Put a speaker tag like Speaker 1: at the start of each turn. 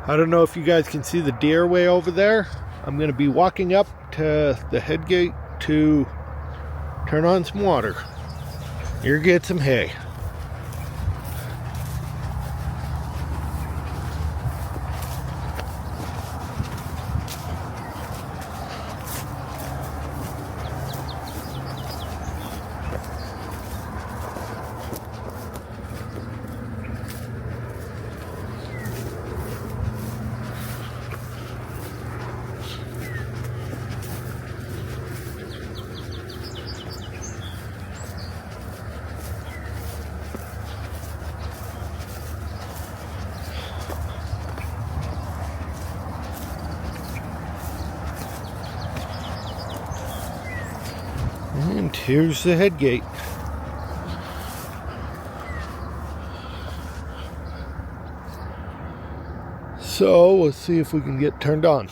Speaker 1: I don't know if you guys can see the deer way over there. I'm going to be walking up to the head gate to turn on some water. Here, get some hay. And here's the head gate. So let's see if we can get turned on.